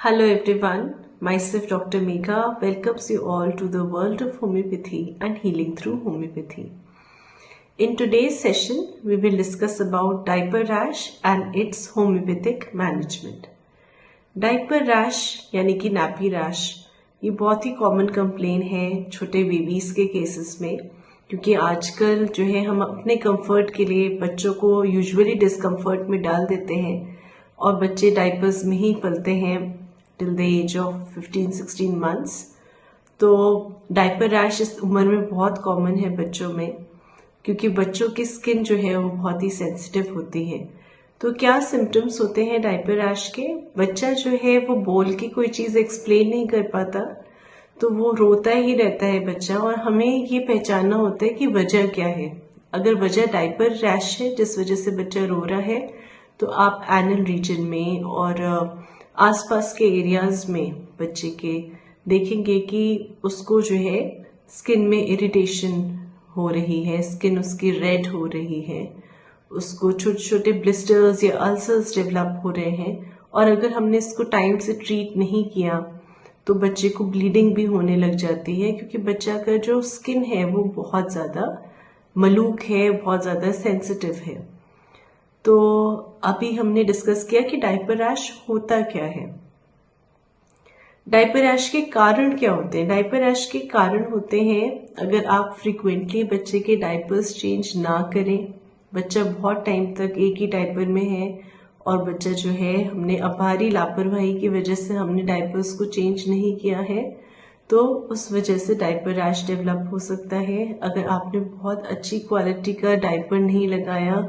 Hello everyone, myself Dr. Megha welcomes you all to the world of homeopathy and healing through homeopathy. In today's session, we will discuss about diaper rash and its homeopathic management. Diaper rash यानी कि nappy rash ये बहुत ही common complain है छोटे babies के cases में, क्योंकि आजकल जो है हम अपने कंफर्ट के लिए बच्चों को यूजुअली डिस्कम्फर्ट में डाल देते हैं और बच्चे डायपर्स में ही पलते हैं till the age of 15-16 months. तो डायपर रैश इस उम्र में बहुत कॉमन है बच्चों में, क्योंकि बच्चों की स्किन जो है वो बहुत ही सेंसिटिव होती है। तो क्या सिम्टम्स होते हैं डायपर रैश के? बच्चा जो है वो बोल के कोई चीज़ एक्सप्लेन नहीं कर पाता, तो वो रोता ही रहता है बच्चा, और हमें ये पहचानना होता है कि वजह क्या है। अगर वजह डायपर रैश है जिस वजह से बच्चा रो रहा है, तो आप एनल रीजन में और आसपास के एरियाज में बच्चे के देखेंगे कि उसको जो है स्किन में इरिटेशन हो रही है, स्किन उसकी रेड हो रही है, उसको छोटे छोटे ब्लिस्टर्स या अल्सर्स डेवलप हो रहे हैं। और अगर हमने इसको टाइम से ट्रीट नहीं किया तो बच्चे को ब्लीडिंग भी होने लग जाती है, क्योंकि बच्चा का जो स्किन है वो बहुत ज़्यादा मलूक है, बहुत ज़्यादा सेंसिटिव है। तो अभी हमने डिस्कस किया कि डायपर रैश होता क्या है। डायपर रैश के कारण क्या होते हैं? डायपर रैश के कारण होते हैं अगर आप फ्रिक्वेंटली बच्चे के डायपर्स चेंज ना करें, बच्चा बहुत टाइम तक एक ही डायपर में है और बच्चा जो है हमने अपहारी लापरवाही की वजह से हमने डायपर्स को चेंज नहीं किया है, तो उस वजह से डायपर रैश डेवलप हो सकता है। अगर आपने बहुत अच्छी क्वालिटी का डायपर नहीं लगाया,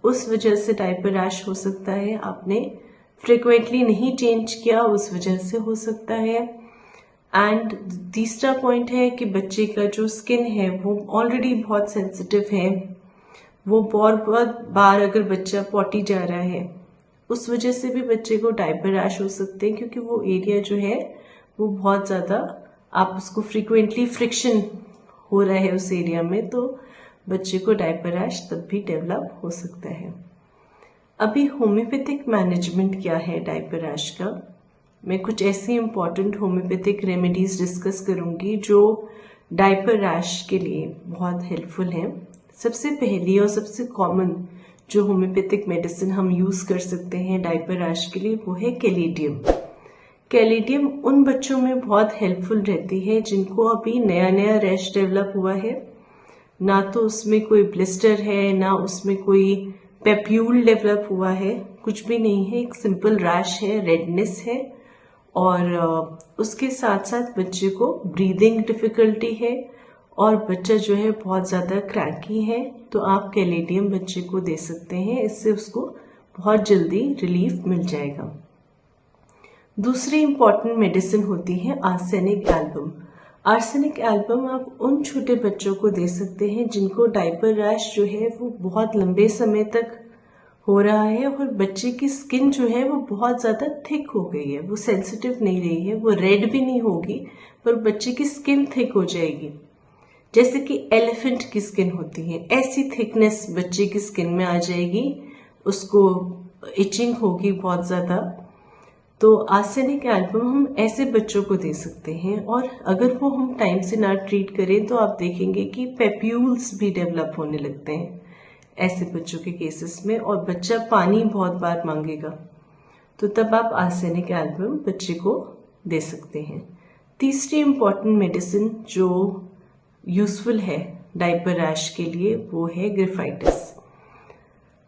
उस वजह से डायपर रैश हो सकता है। आपने फ्रिक्वेंटली नहीं चेंज किया, उस वजह से हो सकता है। एंड तीसरा पॉइंट है कि बच्चे का जो स्किन है वो ऑलरेडी बहुत सेंसिटिव है। वो बहुत बार अगर बच्चा पॉटी जा रहा है, उस वजह से भी बच्चे को डायपर रैश हो सकते हैं, क्योंकि वो एरिया जो है वो बहुत ज़्यादा आप उसको फ्रिक्वेंटली फ्रिक्शन हो रहा है उस एरिया में, तो बच्चे को डायपर रैश तब भी डेवलप हो सकता है। अभी होम्योपैथिक मैनेजमेंट क्या है डायपर रैश का? मैं कुछ ऐसी इंपॉर्टेंट होम्योपैथिक रेमेडीज डिस्कस करूंगी जो डायपर रैश के लिए बहुत हेल्पफुल हैं। सबसे पहली और सबसे कॉमन जो होम्योपैथिक मेडिसिन हम यूज कर सकते हैं डायपर रैश के लिए वो है कैलेडियम। कैलेडियम उन बच्चों में बहुत हेल्पफुल रहती है जिनको अभी नया नया रैश डेवलप हुआ है, ना तो उसमें कोई ब्लिस्टर है, ना उसमें कोई पेप्यूल डेवलप हुआ है, कुछ भी नहीं है, एक सिंपल रैश है, रेडनेस है, और उसके साथ साथ बच्चे को ब्रीदिंग डिफिकल्टी है और बच्चा जो है बहुत ज़्यादा क्रैकी है, तो आप कैलेडियम बच्चे को दे सकते हैं। इससे उसको बहुत जल्दी रिलीफ मिल जाएगा। दूसरी इंपॉर्टेंट मेडिसिन होती है आर्सेनिक एल्बम। आर्सेनिक एल्बम आप उन छोटे बच्चों को दे सकते हैं जिनको डायपर रैश जो है वो बहुत लंबे समय तक हो रहा है और बच्चे की स्किन जो है वो बहुत ज़्यादा थिक हो गई है, वो सेंसिटिव नहीं रही है, वो रेड भी नहीं होगी पर बच्चे की स्किन थिक हो जाएगी, जैसे कि एलिफेंट की स्किन होती है, ऐसी थिकनेस बच्चे की स्किन में आ जाएगी, उसको इचिंग होगी बहुत ज़्यादा। तो आर्सेनिक एल्बम हम ऐसे बच्चों को दे सकते हैं, और अगर वो हम टाइम से ना ट्रीट करें तो आप देखेंगे कि पेप्यूल्स भी डेवलप होने लगते हैं ऐसे बच्चों के केसेस में, और बच्चा पानी बहुत बार मांगेगा, तो तब आप आर्सेनिक एल्बम बच्चे को दे सकते हैं। तीसरी इम्पॉर्टेंट मेडिसिन जो यूजफुल है डायपर रैश के लिए वो है ग्रिफाइटिस।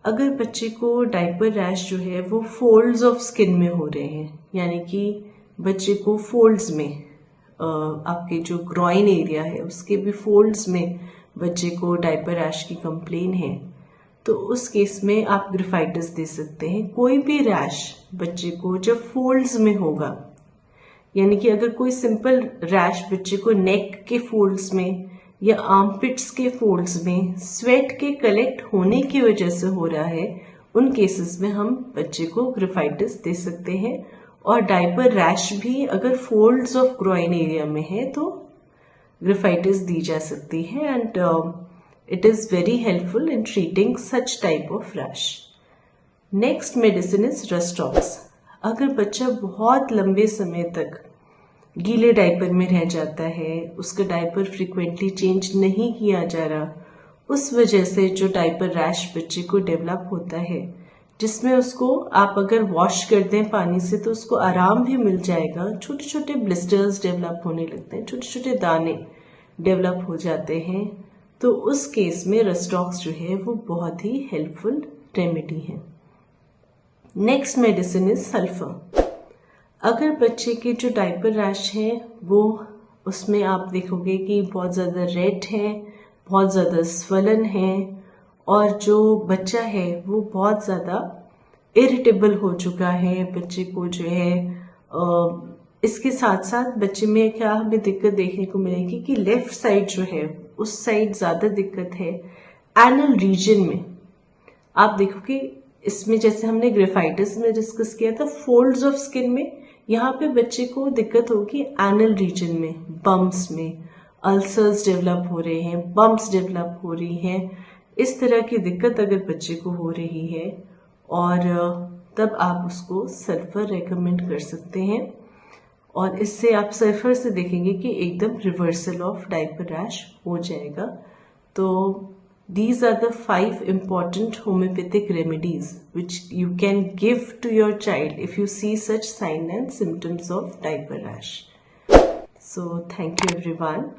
अगर बच्चे को डायपर रैश जो है वो फोल्ड्स ऑफ स्किन में हो रहे हैं, यानी कि बच्चे को फोल्ड्स में आपके जो ग्रॉइन एरिया है उसके भी फोल्ड्स में बच्चे को डायपर रैश की कंप्लेन है, तो उस केस में आप ग्रिफाइटिस दे सकते हैं। कोई भी रैश बच्चे को जब फोल्ड्स में होगा, यानी कि अगर कोई सिंपल रैश बच्चे को नेक के फोल्ड्स में या आर्मपिट्स के फोल्ड्स में स्वेट के कलेक्ट होने की वजह से हो रहा है, उन केसेस में हम बच्चे को ग्रिफाइटिस दे सकते हैं। और डायपर रैश भी अगर फोल्ड्स ऑफ ग्रॉइन एरिया में है तो ग्रिफाइटिस दी जा सकती है, and it is very helpful in treating such type of rash. Next medicine is rhus tox. अगर बच्चा बहुत लंबे समय तक गीले डायपर में रह जाता है, उसका डायपर फ्रिक्वेंटली चेंज नहीं किया जा रहा, उस वजह से जो डायपर रैश बच्चे को डेवलप होता है, जिसमें उसको आप अगर वॉश कर दें पानी से तो उसको आराम भी मिल जाएगा। छोटे छोटे ब्लिस्टर्स डेवलप होने लगते हैं, छोटे छोटे दाने डेवलप हो जाते हैं। तो उस केस में रस्टॉक्स जो है वो बहुत ही हेल्पफुल रेमेडी है। Next medicine is sulphur. अगर बच्चे के जो डायपर रैश है वो उसमें आप देखोगे कि बहुत ज़्यादा रेड है, बहुत ज़्यादा स्वलन है, और जो बच्चा है वो बहुत ज़्यादा इरिटेबल हो चुका है, बच्चे को जो है इसके साथ साथ बच्चे में क्या हमें दिक्कत देखने को मिलेगी कि लेफ्ट साइड जो है उस साइड ज़्यादा दिक्कत है। एनल रीजन में आप देखो कि इसमें जैसे हमने ग्रेफाइटिस में डिस्कस किया था, फोल्ड्स ऑफ स्किन में, यहाँ पे बच्चे को दिक्कत होगी एनल रीजन में, बम्प्स में, अल्सर्स डेवलप हो रहे हैं, बम्प्स डेवलप हो रही हैं। इस तरह की दिक्कत अगर बच्चे को हो रही है और तब आप उसको सल्फर रेकमेंड कर सकते हैं, और इससे आप सल्फर से देखेंगे कि एकदम रिवर्सल ऑफ डायपर रैश हो जाएगा। तो these are the 5 important homeopathic remedies which you can give to your child if you see such signs and symptoms of diaper rash. So thank you everyone.